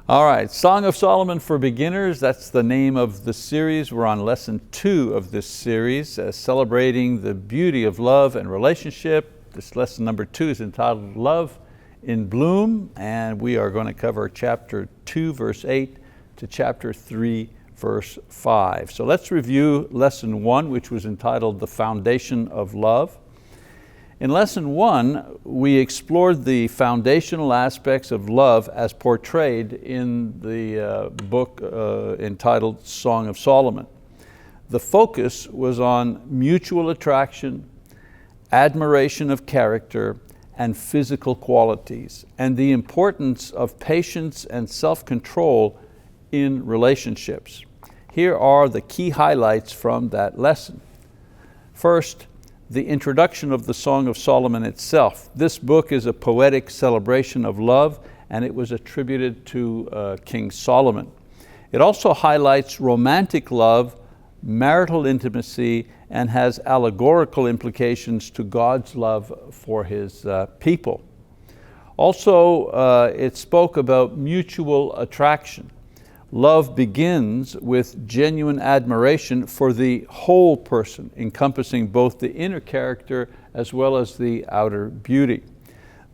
All right, Song of Solomon for Beginners, that's the name of the series. We're on lesson 2 of this series, celebrating the beauty of love and relationship. This lesson number 2 is entitled Love in Bloom, and we are going to cover chapter 2, verse 8 to chapter 3, verse 5. So let's review lesson 1, which was entitled The Foundation of Love. In lesson 1, we explored the foundational aspects of love as portrayed in the book entitled Song of Solomon. The focus was on mutual attraction, admiration of character, and physical qualities, and the importance of patience and self-control in relationships. Here are the key highlights from that lesson. First, the introduction of the Song of Solomon itself. This book is a poetic celebration of love, and it was attributed to King Solomon. It also highlights romantic love, marital intimacy, and has allegorical implications to God's love for His people. Also, it spoke about mutual attraction. Love begins with genuine admiration for the whole person, encompassing both the inner character as well as the outer beauty.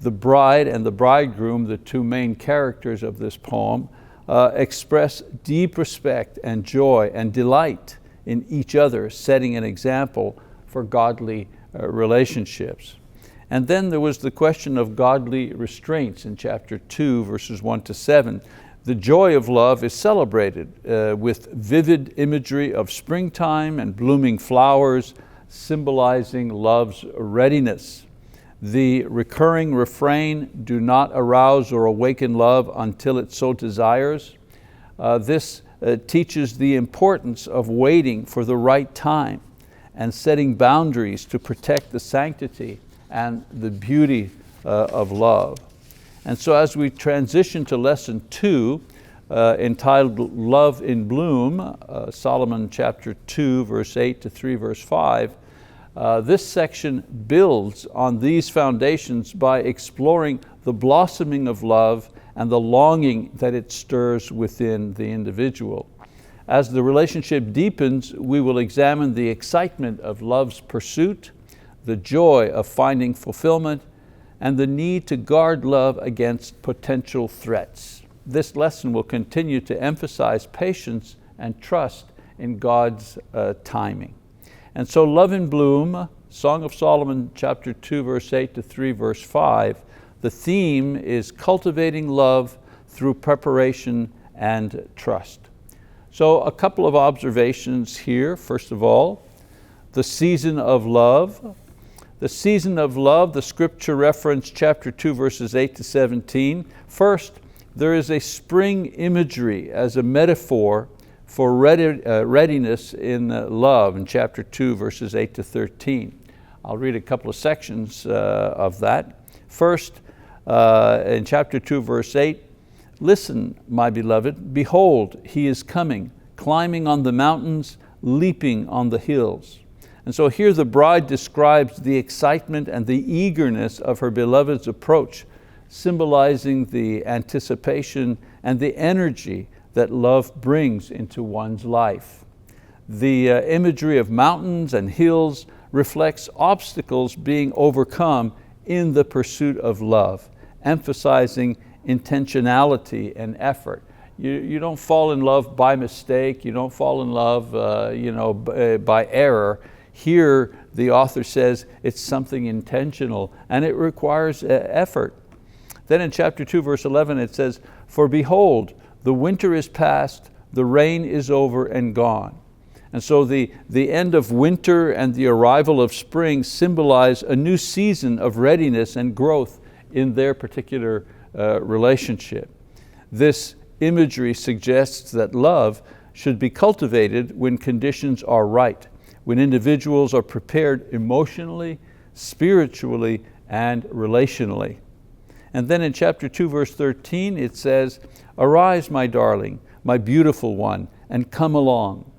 The bride and the bridegroom, the two main characters of this poem, express deep respect and joy and delight in each other, setting an example for godly relationships. And then there was the question of godly restraints in chapter 2, verses 1 to 7. The joy of love is celebrated with vivid imagery of springtime and blooming flowers, symbolizing love's readiness. The recurring refrain, "Do not arouse or awaken love until it so desires." This teaches the importance of waiting for the right time and setting boundaries to protect the sanctity and the beauty of love. And so as we transition to lesson 2, entitled Love in Bloom, Solomon chapter 2, verse 8 to 3, verse 5, this section builds on these foundations by exploring the blossoming of love and the longing that it stirs within the individual. As the relationship deepens, we will examine the excitement of love's pursuit, the joy of finding fulfillment, and the need to guard love against potential threats. This lesson will continue to emphasize patience and trust in God's timing. And so Love in Bloom, Song of Solomon chapter 2, verse 8 to 3, verse 5, the theme is cultivating love through preparation and trust. So a couple of observations here. First of all, the season of love. The season of love, the scripture reference chapter 2, verses 8 to 17. First, there is a spring imagery as a metaphor for readiness in love in chapter 2, verses 8 to 13. I'll read a couple of sections of that. First, in chapter 2, verse 8, "Listen, my beloved, behold, he is coming, climbing on the mountains, leaping on the hills." And so here the bride describes the excitement and the eagerness of her beloved's approach, symbolizing the anticipation and the energy that love brings into one's life. The imagery of mountains and hills reflects obstacles being overcome in the pursuit of love, emphasizing intentionality and effort. You don't fall in love by mistake, you don't fall in love by error. Here, the author says it's something intentional and it requires effort. Then in chapter 2, verse 11, it says, "For behold, the winter is past, the rain is over and gone." And so the end of winter and the arrival of spring symbolize a new season of readiness and growth in their particular relationship. This imagery suggests that love should be cultivated when conditions are right, when individuals are prepared emotionally, spiritually, and relationally. And then in chapter 2, verse 13, it says, "Arise, my darling, my beautiful one, and come along."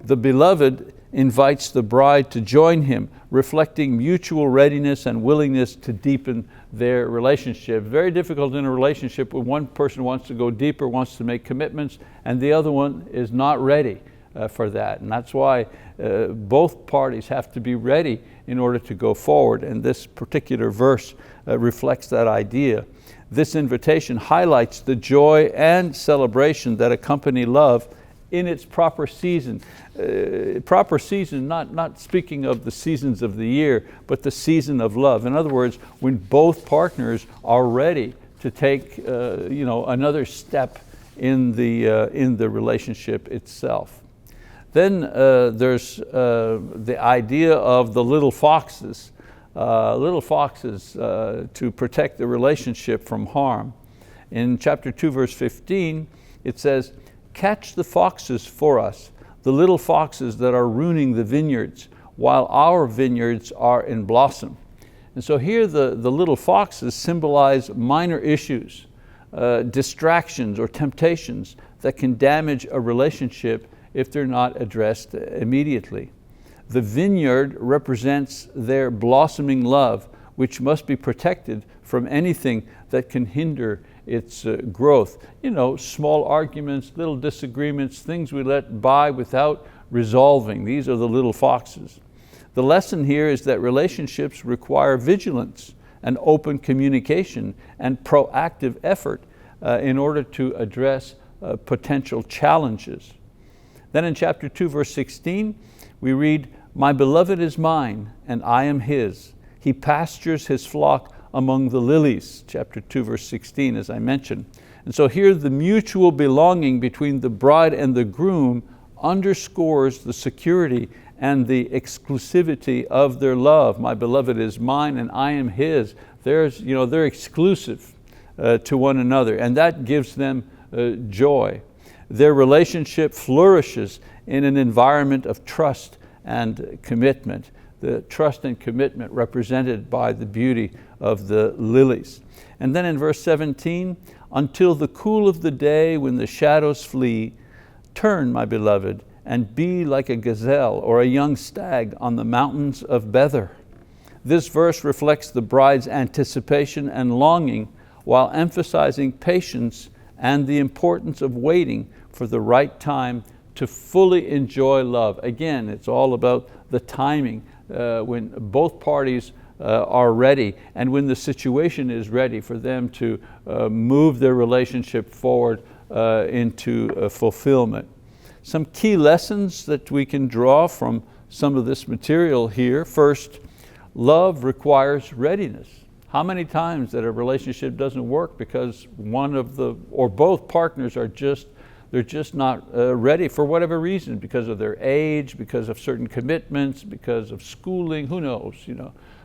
The beloved invites the bride to join him, reflecting mutual readiness and willingness to deepen their relationship. Very difficult in a relationship when one person wants to go deeper, wants to make commitments, and the other one is not ready for that. And that's why both parties have to be ready in order to go forward. And this particular verse reflects that idea. This invitation highlights the joy and celebration that accompany love in its proper season. Proper season, not speaking of the seasons of the year, but the season of love. In other words, when both partners are ready to take another step in the relationship itself. Then there's the idea of the little foxes. To protect the relationship from harm. In chapter 2, verse 15, it says, "Catch the foxes for us, the little foxes that are ruining the vineyards, while our vineyards are in blossom." And so here the little foxes symbolize minor issues, distractions or temptations that can damage a relationship if they're not addressed immediately. The vineyard represents their blossoming love, which must be protected from anything that can hinder its growth. Small arguments, little disagreements, things we let by without resolving. These are the little foxes. The lesson here is that relationships require vigilance and open communication and proactive effort in order to address potential challenges. Then in chapter 2, verse 16, we read, "My beloved is mine, and I am his. He pastures his flock among the lilies." Chapter 2, verse 16, as I mentioned. And so here the mutual belonging between the bride and the groom underscores the security and the exclusivity of their love. My beloved is mine, and I am his. They're exclusive to one another, and that gives them joy. Their relationship flourishes in an environment of trust and commitment. The trust and commitment represented by the beauty of the lilies. And then in verse 17, "Until the cool of the day when the shadows flee, turn, my beloved, and be like a gazelle or a young stag on the mountains of Bether." This verse reflects the bride's anticipation and longing while emphasizing patience and the importance of waiting for the right time to fully enjoy love. Again, it's all about the timing when both parties are ready and when the situation is ready for them to move their relationship forward into fulfillment. Some key lessons that we can draw from some of this material here. First, love requires readiness. How many times that a relationship doesn't work because one of the or both partners are just not ready for whatever reason, because of their age, because of certain commitments, because of schooling, who knows,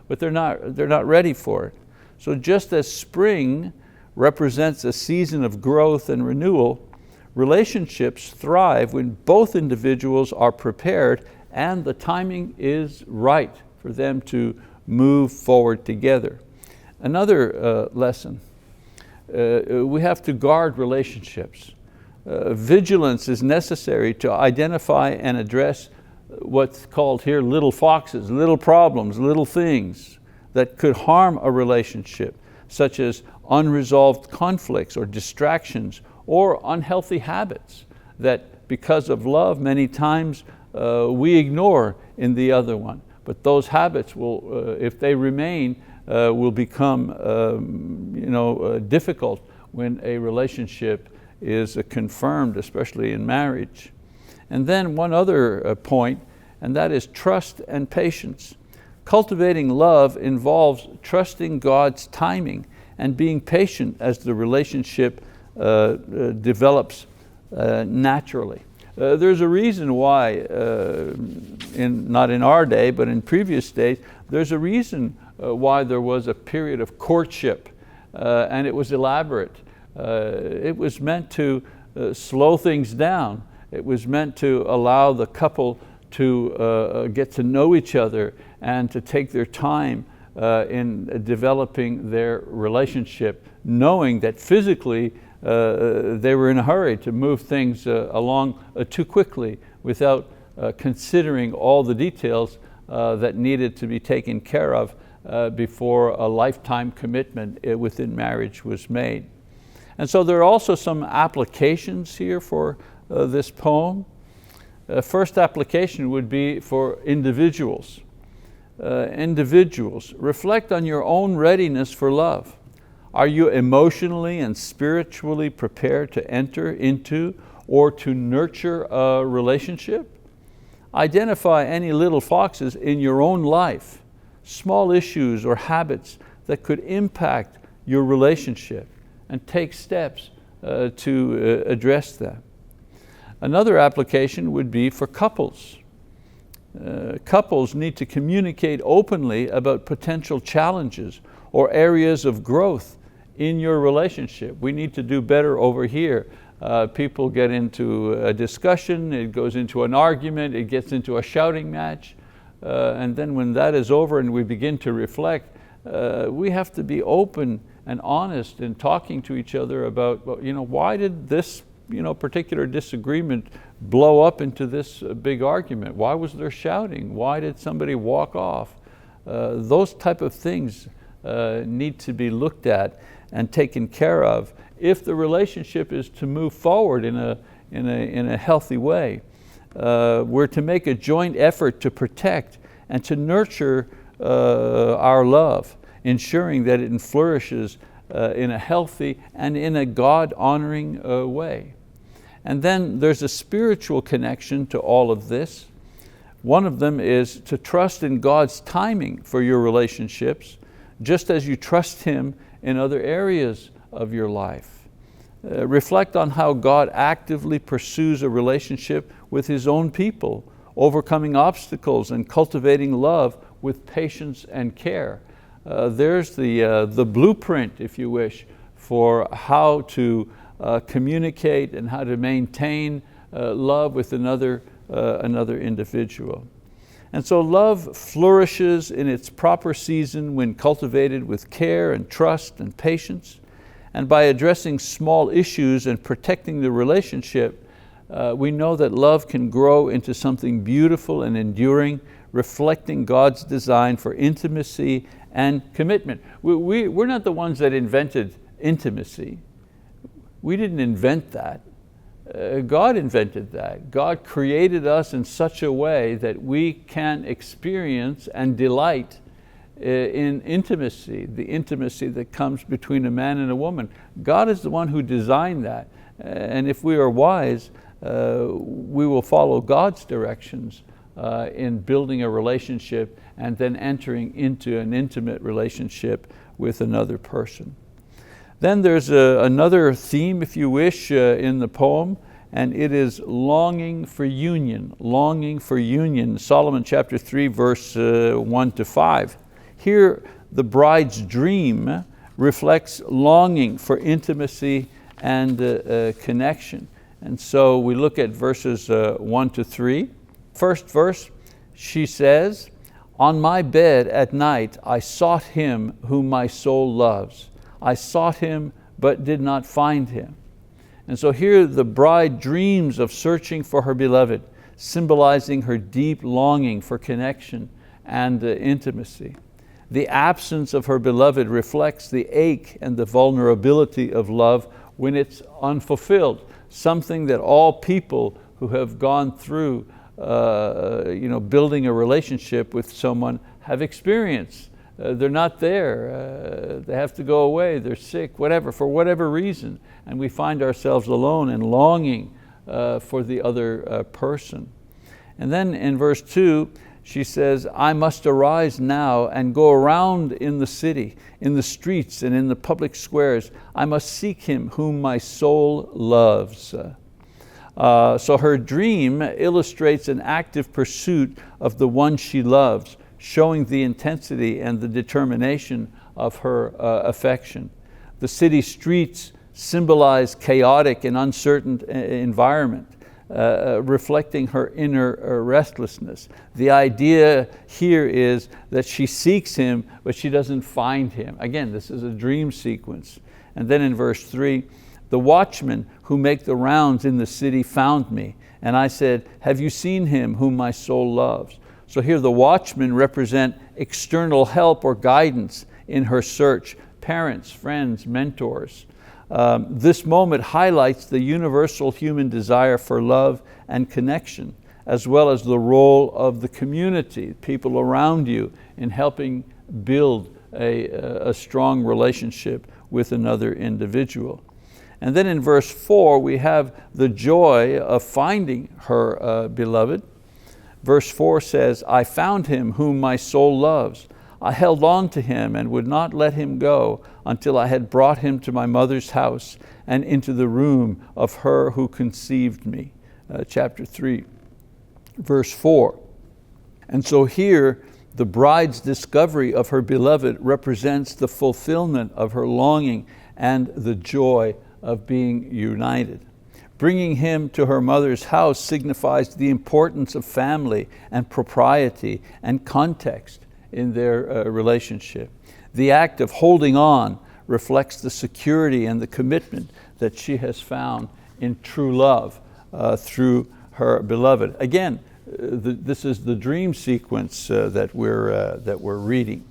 but they're not ready for it. So just as spring represents a season of growth and renewal, relationships thrive when both individuals are prepared and the timing is right for them to move forward together. Another lesson, we have to guard relationships. Vigilance is necessary to identify and address what's called here little foxes, little problems, little things that could harm a relationship, such as unresolved conflicts or distractions or unhealthy habits that because of love many times we ignore in the other one. But those habits will, if they remain, will become difficult when a relationship is confirmed, especially in marriage. And then one other point, and that is trust and patience. Cultivating love involves trusting God's timing and being patient as the relationship develops naturally. There's a reason why, not in our day, but in previous days, there's a reason why there was a period of courtship, and it was elaborate. It was meant to slow things down. It was meant to allow the couple to get to know each other and to take their time in developing their relationship, knowing that physically they were in a hurry to move things along too quickly without considering all the details that needed to be taken care of before a lifetime commitment within marriage was made. And so there are also some applications here for this poem. First application would be for individuals. Individuals, reflect on your own readiness for love. Are you emotionally and spiritually prepared to enter into or to nurture a relationship? Identify any little foxes in your own life, small issues or habits that could impact your relationship, and take steps to address them. Another application would be for couples. Couples need to communicate openly about potential challenges or areas of growth in your relationship. We need to do better over here. People get into a discussion, it goes into an argument, it gets into a shouting match, and then when that is over and we begin to reflect, we have to be open and honest in talking to each other about, well, why did this particular disagreement blow up into this big argument? Why was there shouting? Why did somebody walk off? Those type of things need to be looked at and taken care of if the relationship is to move forward in a healthy way. We're to make a joint effort to protect and to nurture our love, ensuring that it flourishes in a healthy and in a God-honoring way. And then there's a spiritual connection to all of this. One of them is to trust in God's timing for your relationships, just as you trust Him in other areas of your life. Reflect on how God actively pursues a relationship with His own people, overcoming obstacles and cultivating love with patience and care. There's the blueprint, if you wish, for how to communicate and how to maintain love with another individual. And so love flourishes in its proper season when cultivated with care and trust and patience. And by addressing small issues and protecting the relationship, we know that love can grow into something beautiful and enduring, reflecting God's design for intimacy and commitment. We're not the ones that invented intimacy. We didn't invent that. God invented that. God created us in such a way that we can experience and delight in intimacy, the intimacy that comes between a man and a woman. God is the one who designed that. And if we are wise, we will follow God's directions in building a relationship and then entering into an intimate relationship with another person. Then there's another theme, if you wish, in the poem, and it is longing for union, longing for union. Solomon chapter 3, verse 1-5. Here, the bride's dream reflects longing for intimacy and connection. And so we look at verses 1-3. First verse, she says, "On my bed at night I sought Him whom my soul loves. I sought Him, but did not find Him." And so here the bride dreams of searching for her beloved, symbolizing her deep longing for connection and intimacy. The absence of her beloved reflects the ache and the vulnerability of love when it's unfulfilled, something that all people who have gone through building a relationship with someone have experienced. They're not there, they have to go away, they're sick, whatever, for whatever reason, and we find ourselves alone and longing for the other person. And then in verse 2, she says, "I must arise now and go around in the city, in the streets and in the public squares. I must seek Him whom my soul loves." So her dream illustrates an active pursuit of the one she loves, showing the intensity and the determination of her affection. The city streets symbolize chaotic and uncertain environment, reflecting her inner restlessness. The idea here is that she seeks Him, but she doesn't find Him. Again, this is a dream sequence. And then in verse 3, The watchmen who make the rounds in the city found me, and I said, have you seen him whom my soul loves? So here the watchmen represent external help or guidance in her search, parents, friends, mentors. This moment highlights the universal human desire for love and connection, as well as the role of the community, people around you, in helping build a strong relationship with another individual. And then in verse 4, we have the joy of finding her beloved. Verse 4 says, I found him whom my soul loves. I held on to him and would not let him go until I had brought him to my mother's house and into the room of her who conceived me. Chapter 3, verse 4. And so here, the bride's discovery of her beloved represents the fulfillment of her longing and the joy of being united. Bringing him to her mother's house signifies the importance of family and propriety and context in their relationship. The act of holding on reflects the security and the commitment that she has found in true love through her beloved. Again, this is the dream sequence that we're reading.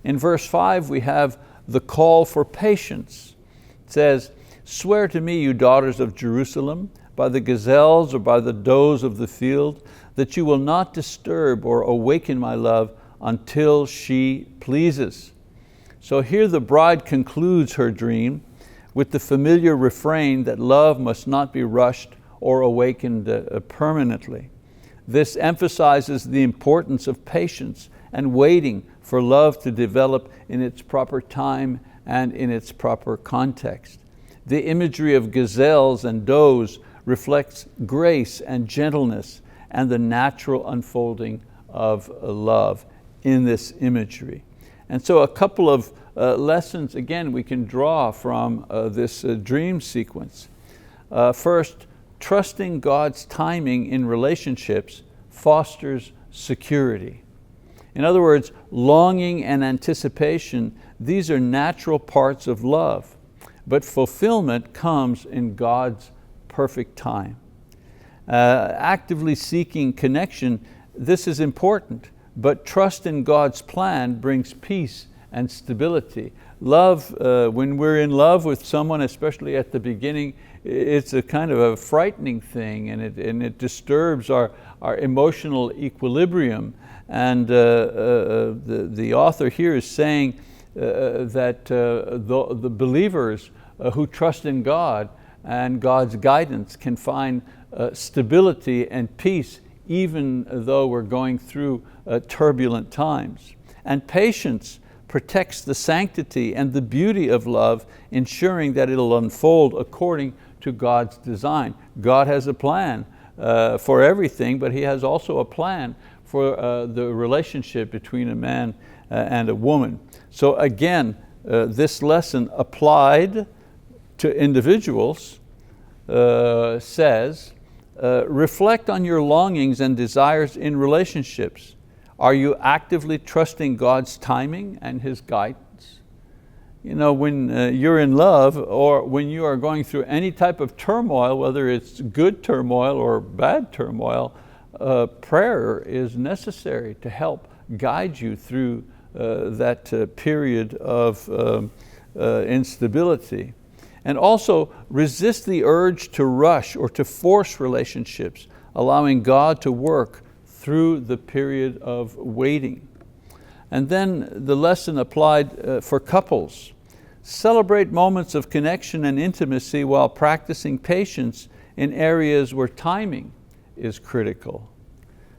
In verse 5, we have the call for patience. It says, swear to me, you daughters of Jerusalem, by the gazelles or by the does of the field, that you will not disturb or awaken my love until she pleases. So here the bride concludes her dream with the familiar refrain that love must not be rushed or awakened permanently. This emphasizes the importance of patience and waiting for love to develop in its proper time and in its proper context. The imagery of gazelles and does reflects grace and gentleness and the natural unfolding of love in this imagery. And so a couple of lessons, again, we can draw from this dream sequence. First, trusting God's timing in relationships fosters security. In other words, longing and anticipation, these are natural parts of love, but fulfillment comes in God's perfect time. Actively seeking connection, this is important, but trust in God's plan brings peace and stability. Love, when we're in love with someone, especially at the beginning, it's a kind of a frightening thing, and it disturbs our emotional equilibrium. And the author here is saying that the believers who trust in God and God's guidance can find stability and peace even though we're going through turbulent times. And patience protects the sanctity and the beauty of love, ensuring that it'll unfold according to God's design. God has a plan for everything, but He has also a plan for the relationship between a man and a woman. So again, this lesson applied to individuals says, reflect on your longings and desires in relationships. Are you actively trusting God's timing and His guidance? You know, when you're in love, or when you are going through any type of turmoil, whether it's good turmoil or bad turmoil, prayer is necessary to help guide you through that period of instability. And also resist the urge to rush or to force relationships, allowing God to work through the period of waiting. And then the lesson applied for couples. Celebrate moments of connection and intimacy while practicing patience in areas where timing is critical.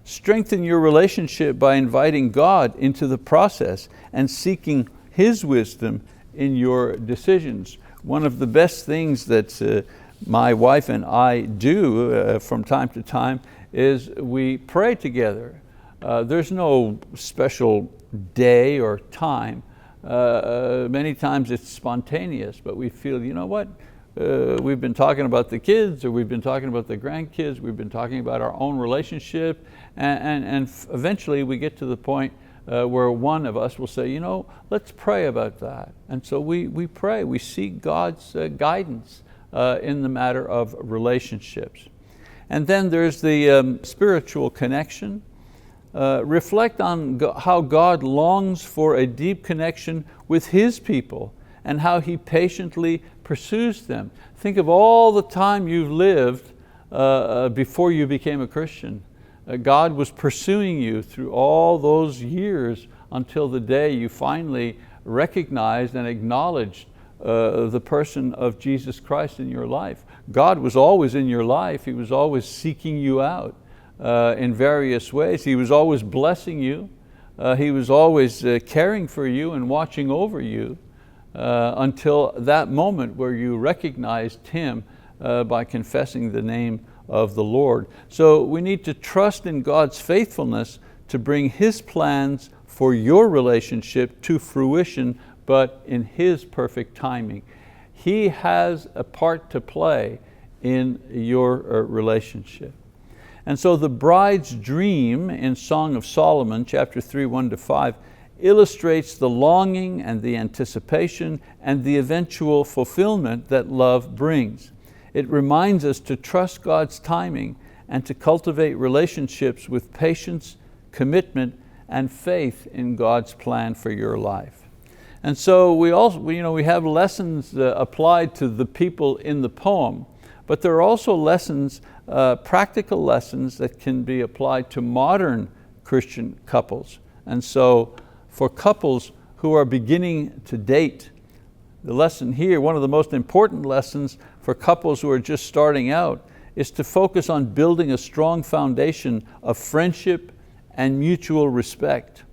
Strengthen your relationship by inviting God into the process and seeking His wisdom in your decisions. One of the best things that my wife and I do from time to time is we pray together. There's no special day or time. Many times it's spontaneous, but we feel, you know what? We've been talking about the kids, or we've been talking about the grandkids, we've been talking about our own relationship, and eventually we get to the point where one of us will say, you know, let's pray about that. And so we pray, we seek God's guidance in the matter of relationships. And then there's the spiritual connection. Reflect on how God longs for a deep connection with His people and how He patiently pursues them. Think of all the time you've lived before you became a Christian. God was pursuing you through all those years until the day you finally recognized and acknowledged the person of Jesus Christ in your life. God was always in your life. He was always seeking you out in various ways. He was always blessing you. He was always caring for you and watching over you until that moment where you recognized Him by confessing the name of the Lord. So we need to trust in God's faithfulness to bring His plans for your relationship to fruition, but in His perfect timing. He has a part to play in your relationship. And so the bride's dream in Song of Solomon, chapter 3, 1-5, illustrates the longing and the anticipation and the eventual fulfillment that love brings. It reminds us to trust God's timing and to cultivate relationships with patience, commitment, and faith in God's plan for your life. And so we have lessons applied to the people in the poem, but there are also lessons, practical lessons that can be applied to modern Christian couples. And so for couples who are beginning to date, the lesson here, one of the most important lessons for couples who are just starting out, is to focus on building a strong foundation of friendship and mutual respect.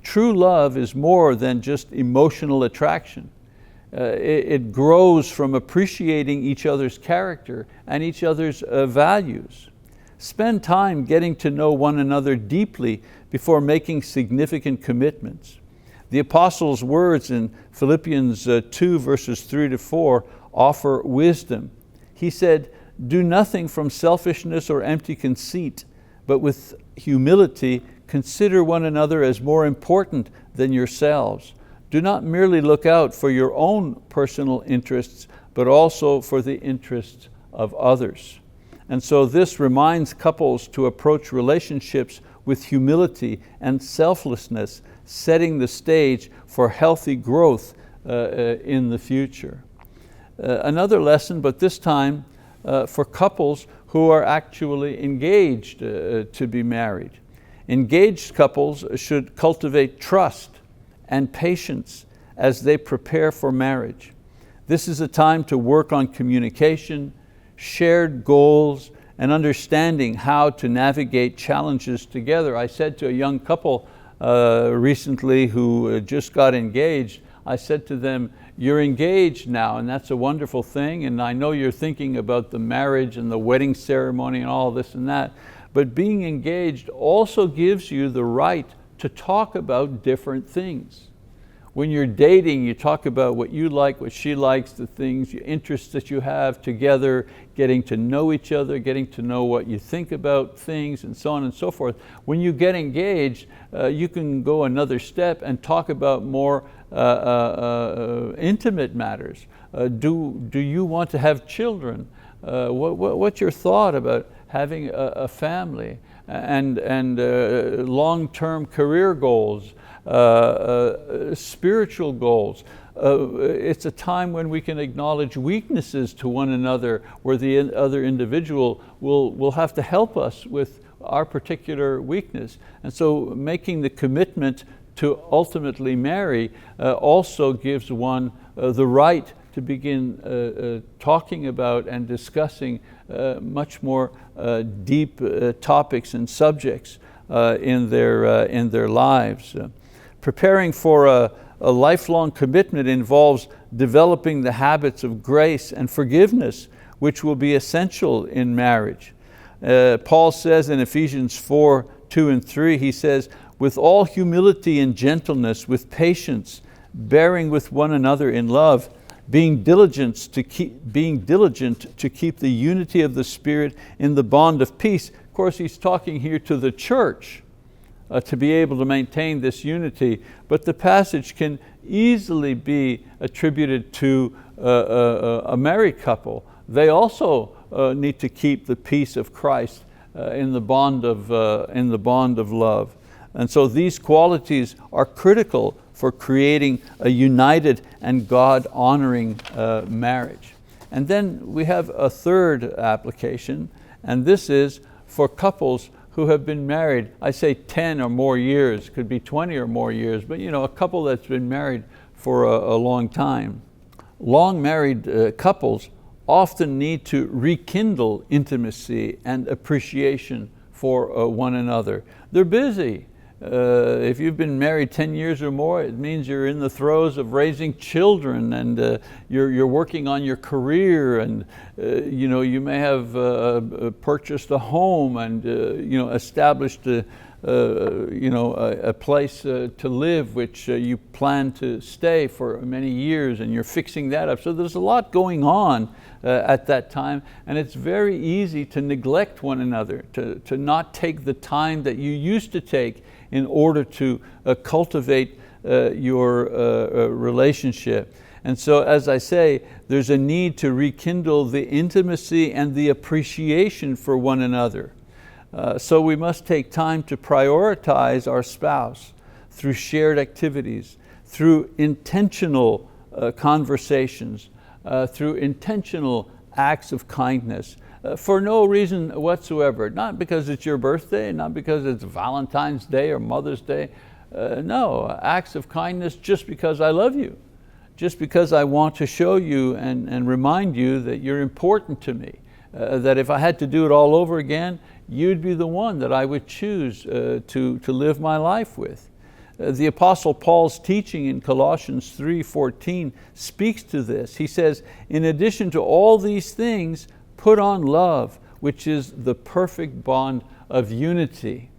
True love is more than just emotional attraction. It grows from appreciating each other's character and each other's values. Spend time getting to know one another deeply before making significant commitments. The Apostle's words in Philippians 2 verses 3-4 offer wisdom. He said, "Do nothing from selfishness or empty conceit, but with humility consider one another as more important than yourselves. Do not merely look out for your own personal interests, but also for the interests of others." And so this reminds couples to approach relationships with humility and selflessness, setting the stage for healthy growth in the future. Another lesson, but this time for couples who are actually engaged to be married. Engaged couples should cultivate trust and patience as they prepare for marriage. This is a time to work on communication, shared goals, and understanding how to navigate challenges together. I said to a young couple recently who just got engaged, I said to them, "You're engaged now, and that's a wonderful thing, and I know you're thinking about the marriage and the wedding ceremony and all this and that, but being engaged also gives you the right to talk about different things. When you're dating, you talk about what you like, what she likes, the things, your interests that you have together, getting to know each other, getting to know what you think about things, and so on and so forth. When you get engaged, you can go another step and talk about more intimate matters. Do you want to have children? What's your thought about having a family? And long-term career goals, spiritual goals. It's a time when we can acknowledge weaknesses to one another, where the other individual will have to help us with our particular weakness. And so making the commitment to ultimately marry also gives one the right to begin talking about and discussing much more deep topics and subjects in their lives. Preparing for a lifelong commitment involves developing the habits of grace and forgiveness, which will be essential in marriage. Paul says in Ephesians 4, 2 and 3, he says, "With all humility and gentleness, with patience, bearing with one another in love, being diligent to keep the unity of the Spirit in the bond of peace." Of course, he's talking here to the church to be able to maintain this unity, but the passage can easily be attributed to a married couple. they also need to keep the peace of Christ in the bond of love. And so these qualities are critical for creating a united and God-honoring marriage. And then we have a third application, and this is for couples who have been married, I say 10 or more years, could be 20 or more years, but a couple that's been married for a long time. Long married couples often need to rekindle intimacy and appreciation for one another. They're busy. If you've been married 10 years or more, it means you're in the throes of raising children, and you're working on your career, and you may have purchased a home and established a place to live, which you plan to stay for many years, and you're fixing that up. So there's a lot going on at that time, and it's very easy to neglect one another, to not take the time that you used to take in order to cultivate your relationship. And so, as I say, there's a need to rekindle the intimacy and the appreciation for one another. So we must take time to prioritize our spouse through shared activities, through intentional conversations, through intentional acts of kindness, for no reason whatsoever. Not because it's your birthday, not because it's Valentine's Day or Mother's Day. No, acts of kindness just because I love you, just because I want to show you and remind you that you're important to me, that if I had to do it all over again, you'd be the one that I would choose to live my life with. The Apostle Paul's teaching in Colossians 3:14 speaks to this. He says, in addition to all these things, put on love, which is the perfect bond of unity.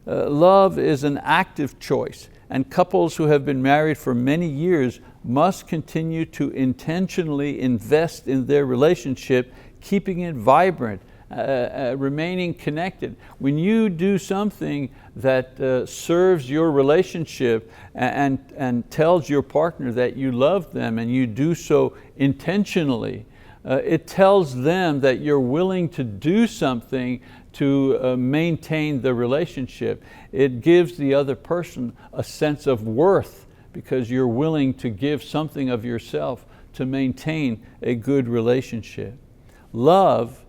Love is an active choice, and couples who have been married for many years must continue to intentionally invest in their relationship, keeping it vibrant, remaining connected. When you do something that serves your relationship and tells your partner that you love them, and you do so intentionally, it tells them that you're willing to do something to maintain the relationship. It gives the other person a sense of worth because you're willing to give something of yourself to maintain a good relationship. Love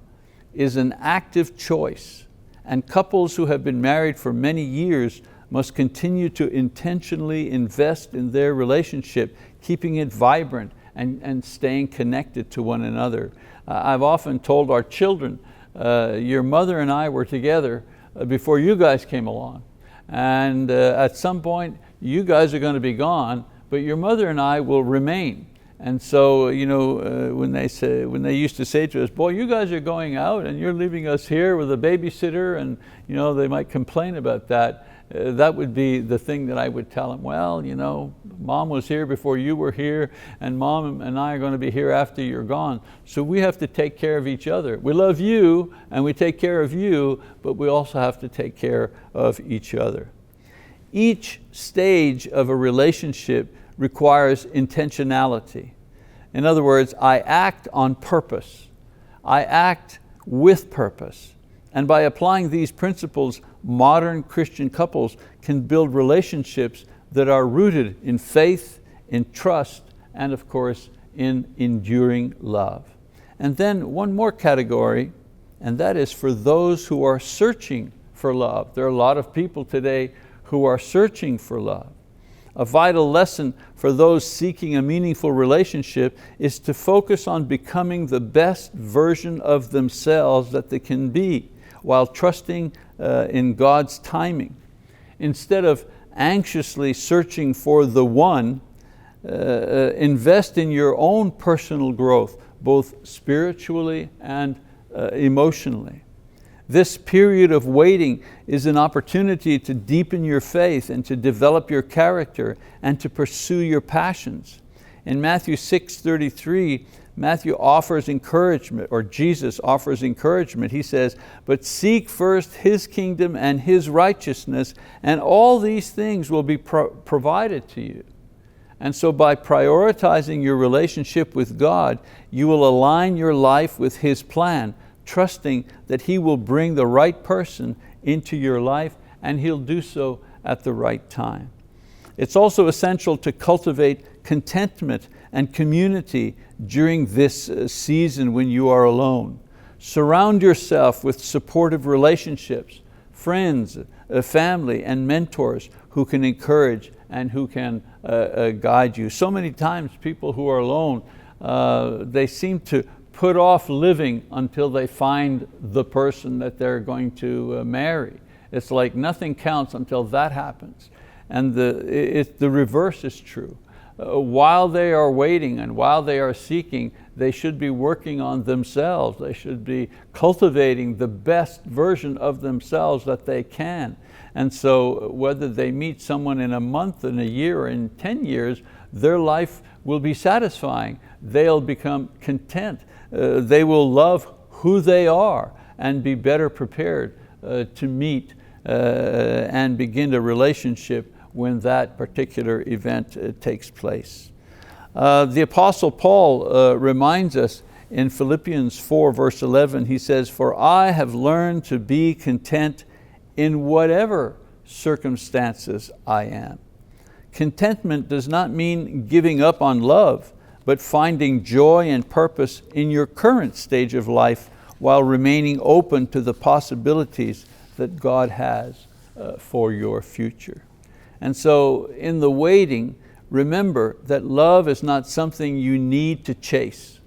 is an active choice, and couples who have been married for many years must continue to intentionally invest in their relationship, keeping it vibrant and staying connected to one another. I've often told our children, your mother and I were together before you guys came along, and at some point you guys are going to be gone, but your mother and I will remain. And so, when they used to say to us, boy, you guys are going out and you're leaving us here with a babysitter, and they might complain about that. That would be the thing that I would tell them. Well, Mom was here before you were here, and Mom and I are going to be here after you're gone. So we have to take care of each other. We love you and we take care of you, but we also have to take care of each other. Each stage of a relationship requires intentionality. In other words, I act on purpose. I act with purpose. And by applying these principles, modern Christian couples can build relationships that are rooted in faith, in trust, and of course, in enduring love. And then one more category, and that is for those who are searching for love. There are a lot of people today who are searching for love. A vital lesson for those seeking a meaningful relationship is to focus on becoming the best version of themselves that they can be, while trusting in God's timing. Instead of anxiously searching for the one, invest in your own personal growth, both spiritually and emotionally. This period of waiting is an opportunity to deepen your faith and to develop your character and to pursue your passions. In Matthew 6:33, Matthew offers encouragement, or Jesus offers encouragement. He says, but seek first His kingdom and His righteousness, and all these things will be provided to you. And so by prioritizing your relationship with God, you will align your life with His plan, trusting that He will bring the right person into your life, and He'll do so at the right time. It's also essential to cultivate contentment and community during this season when you are alone. Surround yourself with supportive relationships, friends, family, and mentors who can encourage and who can guide you. So many times people who are alone, they seem to put off living until they find the person that they're going to marry. It's like nothing counts until that happens. And the reverse is true. While they are waiting and while they are seeking, they should be working on themselves. They should be cultivating the best version of themselves that they can. And so whether they meet someone in a month, in a year, or in 10 years, their life will be satisfying. They'll become content. They will love who they are and be better prepared to meet and begin a relationship when that particular event takes place. The Apostle Paul reminds us in Philippians 4 verse 11, he says, "For I have learned to be content in whatever circumstances I am." Contentment does not mean giving up on love, but finding joy and purpose in your current stage of life while remaining open to the possibilities that God has for your future. And so in the waiting, remember that love is not something you need to chase.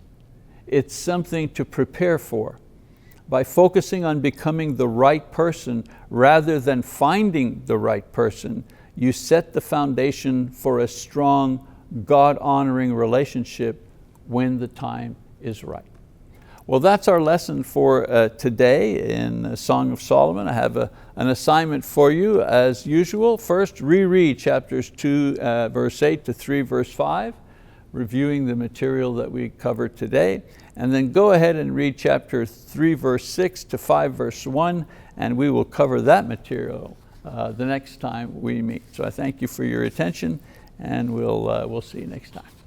It's something to prepare for. By focusing on becoming the right person rather than finding the right person, you set the foundation for a strong, God-honoring relationship when the time is right. Well, that's our lesson for today in Song of Solomon. I have an assignment for you as usual. First, reread chapters 2 verse 8 to 3 verse 5, reviewing the material that we covered today. And then go ahead and read chapter 3 verse 6 to 5 verse 1, and we will cover that material the next time we meet. So I thank you for your attention, and we'll see you next time.